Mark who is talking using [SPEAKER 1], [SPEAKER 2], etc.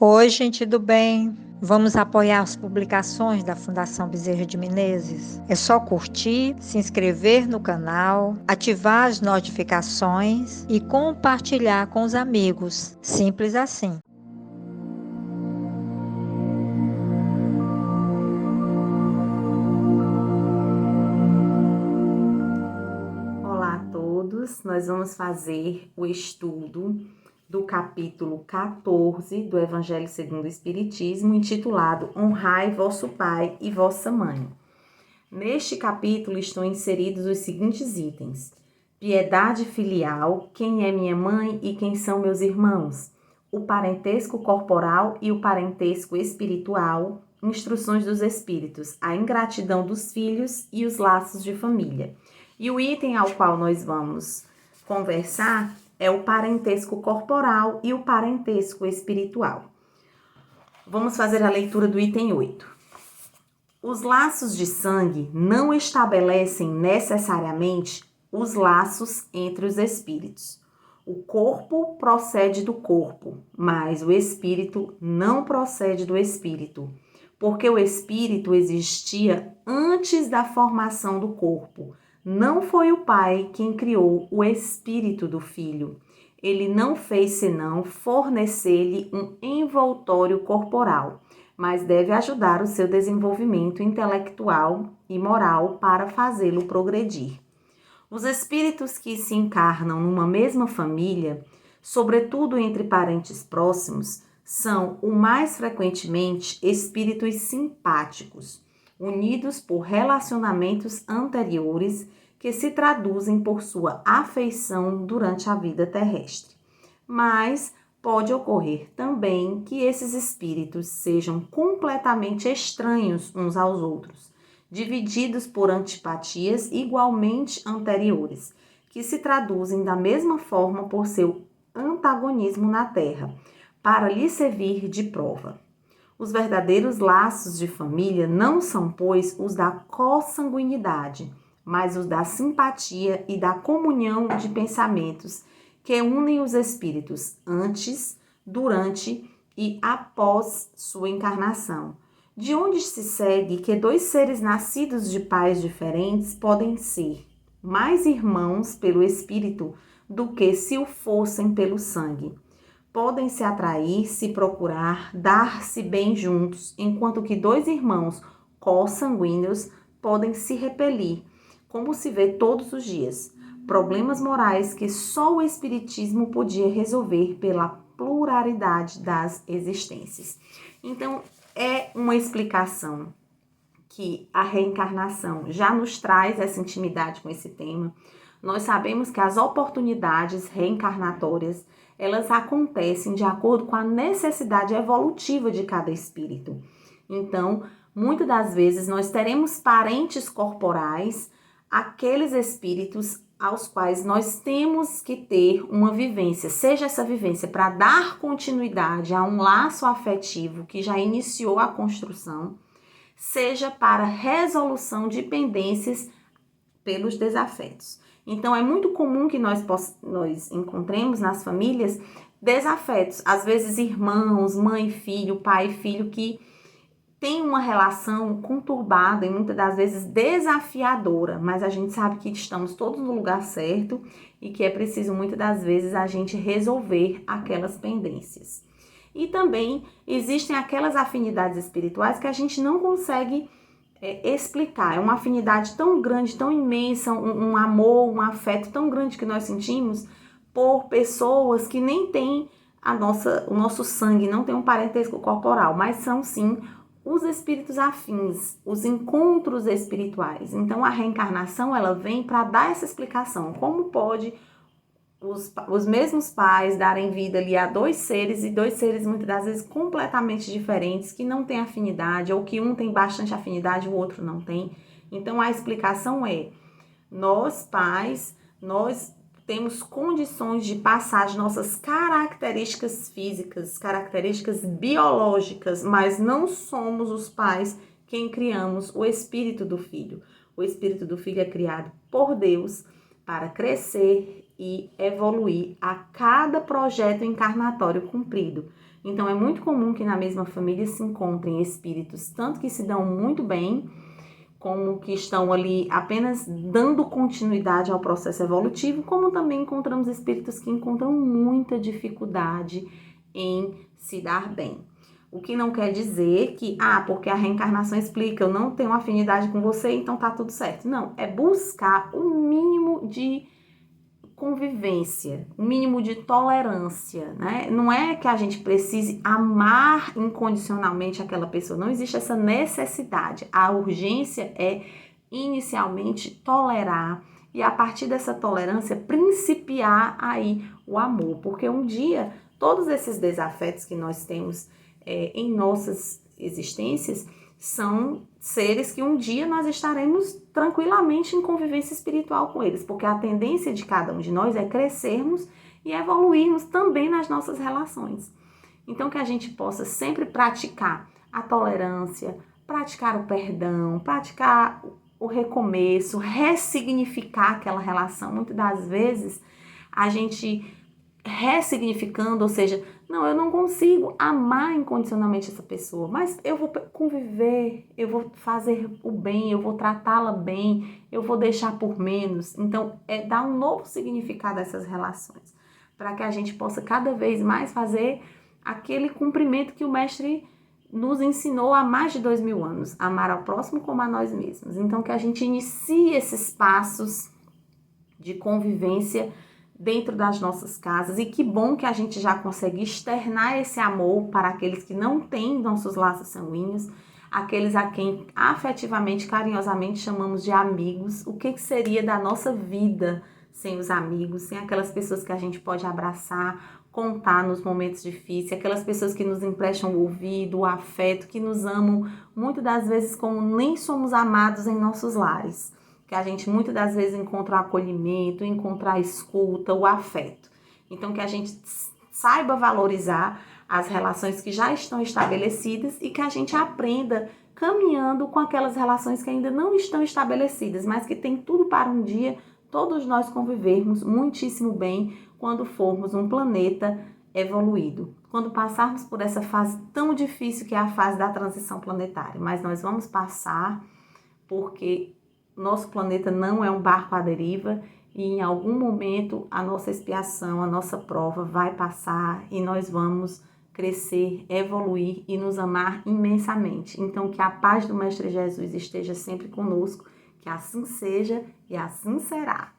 [SPEAKER 1] Oi, gente do bem. Vamos apoiar as publicações da Fundação Bezerra de Menezes? É só curtir, se inscrever no canal, ativar as notificações e compartilhar com os amigos. Simples assim.
[SPEAKER 2] Olá a todos, nós vamos fazer o estudo do capítulo 14 do Evangelho segundo o Espiritismo, intitulado Honrai vosso pai e vossa mãe. Neste capítulo estão inseridos os seguintes itens: piedade filial, quem é minha mãe e quem são meus irmãos, o parentesco corporal e o parentesco espiritual, instruções dos espíritos, a ingratidão dos filhos e os laços de família. E o item ao qual nós vamos conversar é o parentesco corporal e o parentesco espiritual. Vamos fazer a leitura do item 8. Os laços de sangue não estabelecem necessariamente os laços entre os espíritos. O corpo procede do corpo, mas o espírito não procede do espírito, porque o espírito existia antes da formação do corpo. Não foi o pai quem criou o espírito do filho. Ele não fez senão fornecer-lhe um envoltório corporal, mas deve ajudar o seu desenvolvimento intelectual e moral para fazê-lo progredir. Os espíritos que se encarnam numa mesma família, sobretudo entre parentes próximos, são, o mais frequentemente, espíritos simpáticos, unidos por relacionamentos anteriores que se traduzem por sua afeição durante a vida terrestre. Mas pode ocorrer também que esses espíritos sejam completamente estranhos uns aos outros, divididos por antipatias igualmente anteriores, que se traduzem da mesma forma por seu antagonismo na Terra, para lhe servir de prova. Os verdadeiros laços de família não são, pois, os da consanguinidade, mas os da simpatia e da comunhão de pensamentos que unem os espíritos antes, durante e após sua encarnação. De onde se segue que dois seres nascidos de pais diferentes podem ser mais irmãos pelo espírito do que se o fossem pelo sangue. Podem se atrair, se procurar, dar-se bem juntos, enquanto que dois irmãos consanguíneos podem se repelir, como se vê todos os dias. Problemas morais que só o Espiritismo podia resolver pela pluralidade das existências. Então, é uma explicação que a reencarnação já nos traz essa intimidade com esse tema. Nós sabemos que as oportunidades reencarnatórias, elas acontecem de acordo com a necessidade evolutiva de cada espírito. Então, muitas das vezes nós teremos parentes corporais, aqueles espíritos aos quais nós temos que ter uma vivência, seja essa vivência para dar continuidade a um laço afetivo que já iniciou a construção, seja para resolução de pendências pelos desafetos. Então, é muito comum que nós encontremos nas famílias desafetos, às vezes irmãos, mãe e filho, pai e filho, que tem uma relação conturbada e muitas das vezes desafiadora, mas a gente sabe que estamos todos no lugar certo e que é preciso muitas das vezes a gente resolver aquelas pendências. E também existem aquelas afinidades espirituais que a gente não consegue explicar. É uma afinidade tão grande, tão imensa, um amor, um afeto tão grande que nós sentimos por pessoas que nem têm o nosso sangue, não tem um parentesco corporal, mas são sim os espíritos afins, os encontros espirituais. Então a reencarnação ela vem para dar essa explicação. Como pode os mesmos pais darem vida ali a dois seres, e dois seres muitas das vezes completamente diferentes, que não têm afinidade, ou que um tem bastante afinidade e o outro não tem. Então a explicação é: nós pais, nós temos condições de passar as nossas características físicas, características biológicas, mas não somos os pais quem criamos o espírito do filho. O espírito do filho é criado por Deus para crescer e evoluir a cada projeto encarnatório cumprido. Então é muito comum que na mesma família se encontrem espíritos tanto que se dão muito bem, como que estão ali apenas dando continuidade ao processo evolutivo, como também encontramos espíritos que encontram muita dificuldade em se dar bem. O que não quer dizer que, porque a reencarnação explica, eu não tenho afinidade com você, então tá tudo certo. Não, é buscar o mínimo de convivência, o mínimo de tolerância, né? Não é que a gente precise amar incondicionalmente aquela pessoa, não existe essa necessidade. A urgência é inicialmente tolerar e a partir dessa tolerância principiar aí o amor, porque um dia todos esses desafetos que nós temos em nossas existências são seres que um dia nós estaremos tranquilamente em convivência espiritual com eles, porque a tendência de cada um de nós é crescermos e evoluirmos também nas nossas relações. Então que a gente possa sempre praticar a tolerância, praticar o perdão, praticar o recomeço, ressignificar aquela relação. Muitas das vezes a gente ressignificando, ou seja, não, eu não consigo amar incondicionalmente essa pessoa, mas eu vou conviver, eu vou fazer o bem, eu vou tratá-la bem, eu vou deixar por menos. Então, dar um novo significado a essas relações, para que a gente possa cada vez mais fazer aquele cumprimento que o mestre nos ensinou há mais de 2000 anos, amar ao próximo como a nós mesmos. Então, que a gente inicie esses passos de convivência dentro das nossas casas, e que bom que a gente já consegue externar esse amor para aqueles que não têm nossos laços sanguíneos, aqueles a quem afetivamente, carinhosamente chamamos de amigos. O que seria da nossa vida sem os amigos, sem aquelas pessoas que a gente pode abraçar, contar nos momentos difíceis, aquelas pessoas que nos emprestam o ouvido, o afeto, que nos amam muitas das vezes como nem somos amados em nossos lares, que a gente muitas das vezes encontra o acolhimento, encontra a escuta, o afeto. Então, que a gente saiba valorizar as relações que já estão estabelecidas e que a gente aprenda caminhando com aquelas relações que ainda não estão estabelecidas, mas que tem tudo para um dia todos nós convivermos muitíssimo bem quando formos um planeta evoluído. Quando passarmos por essa fase tão difícil que é a fase da transição planetária. Mas nós vamos passar porque nosso planeta não é um barco à deriva e em algum momento a nossa expiação, a nossa prova vai passar e nós vamos crescer, evoluir e nos amar imensamente. Então que a paz do Mestre Jesus esteja sempre conosco, que assim seja e assim será.